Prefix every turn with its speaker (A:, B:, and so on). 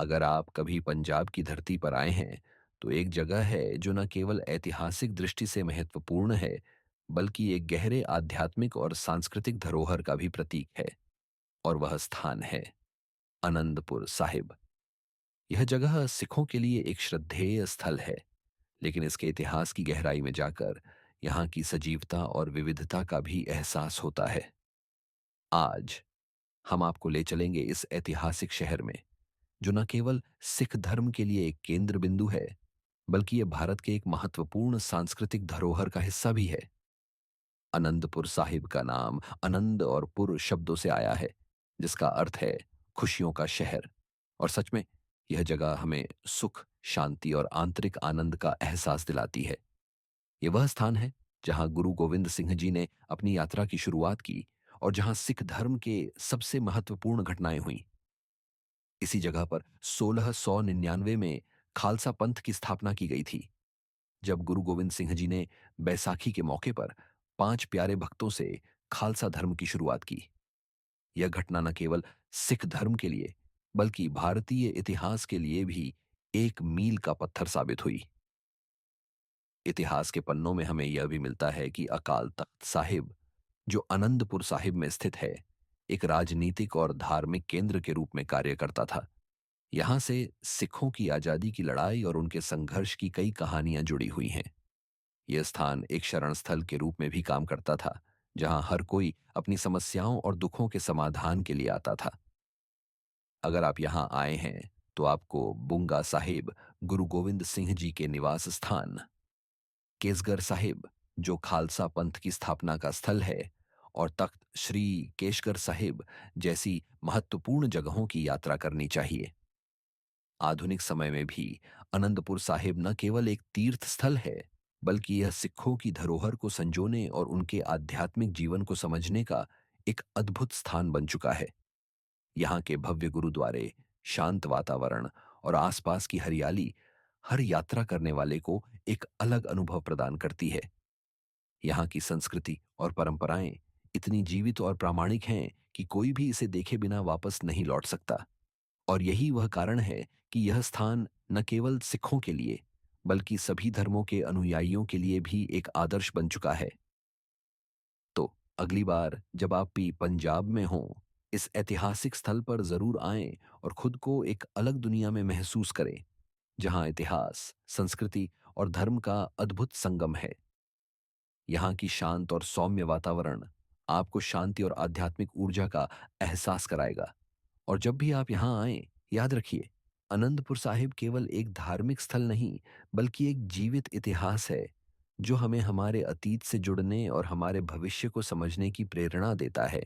A: अगर आप कभी पंजाब की धरती पर आए हैं, तो एक जगह है जो न केवल ऐतिहासिक दृष्टि से महत्वपूर्ण है, बल्कि एक गहरे आध्यात्मिक और सांस्कृतिक धरोहर का भी प्रतीक है। और वह स्थान है आनंदपुर साहिब। यह जगह सिखों के लिए एक श्रद्धेय स्थल है, लेकिन इसके इतिहास की गहराई में जाकर यहाँ की सजीवता और विविधता का भी एहसास होता है। आज हम आपको ले चलेंगे इस ऐतिहासिक शहर में, जो न केवल सिख धर्म के लिए एक केंद्र बिंदु है, बल्कि यह भारत के एक महत्वपूर्ण सांस्कृतिक धरोहर का हिस्सा भी है। आनंदपुर साहिब का नाम आनंद और पुर शब्दों से आया है, जिसका अर्थ है खुशियों का शहर। और सच में यह जगह हमें सुख, शांति और आंतरिक आनंद का एहसास दिलाती है। यह वह स्थान है जहां गुरु गोविंद सिंह जी ने अपनी यात्रा की शुरुआत की और जहां सिख धर्म के सबसे महत्वपूर्ण घटनाएं हुई। इसी जगह पर 1699 में खालसा पंथ की स्थापना की गई थी, जब गुरु गोविंद सिंह जी ने बैसाखी के मौके पर 5 प्यारे भक्तों से खालसा धर्म की शुरुआत की। यह घटना न केवल सिख धर्म के लिए, बल्कि भारतीय इतिहास के लिए भी एक मील का पत्थर साबित हुई। इतिहास के पन्नों में हमें यह भी मिलता है कि अकाल तख्त साहिब, जो आनंदपुर साहिब में स्थित है, एक राजनीतिक और धार्मिक केंद्र के रूप में कार्य करता था। यहां से सिखों की आजादी की लड़ाई और उनके संघर्ष की कई कहानियां जुड़ी हुई हैं। यह स्थान एक शरण स्थल के रूप में भी काम करता था, जहां हर कोई अपनी समस्याओं और दुखों के समाधान के लिए आता था। अगर आप यहां आए हैं, तो आपको बुंगा साहिब, गुरु गोविंद सिंह जी के निवास स्थान, केसगढ़ साहिब, जो खालसा पंथ की स्थापना का स्थल है, और तख्त श्री केशगढ़ साहिब जैसी महत्वपूर्ण जगहों की यात्रा करनी चाहिए। आधुनिक समय में भी आनंदपुर साहिब न केवल एक तीर्थ स्थल है, बल्कि यह सिखों की धरोहर को संजोने और उनके आध्यात्मिक जीवन को समझने का एक अद्भुत स्थान बन चुका है। यहाँ के भव्य गुरुद्वारे, शांत वातावरण और आसपास की हरियाली हर यात्रा करने वाले को एक अलग अनुभव प्रदान करती है। यहाँ की संस्कृति और परंपराएं इतनी जीवित और प्रामाणिक हैं कि कोई भी इसे देखे बिना वापस नहीं लौट सकता। और यही वह कारण है कि यह स्थान न केवल सिखों के लिए, बल्कि सभी धर्मों के अनुयायियों के लिए भी एक आदर्श बन चुका है। तो अगली बार जब आप भी पंजाब में हों, इस ऐतिहासिक स्थल पर जरूर आएं और खुद को एक अलग दुनिया में महसूस करें, जहां इतिहास, संस्कृति और धर्म का अद्भुत संगम है। यहाँ की शांत और सौम्य वातावरण आपको शांति और आध्यात्मिक ऊर्जा का एहसास कराएगा। और जब भी आप यहाँ आएं, याद रखिए, आनंदपुर साहिब केवल एक धार्मिक स्थल नहीं, बल्कि एक जीवित इतिहास है, जो हमें हमारे अतीत से जुड़ने और हमारे भविष्य को समझने की प्रेरणा देता है।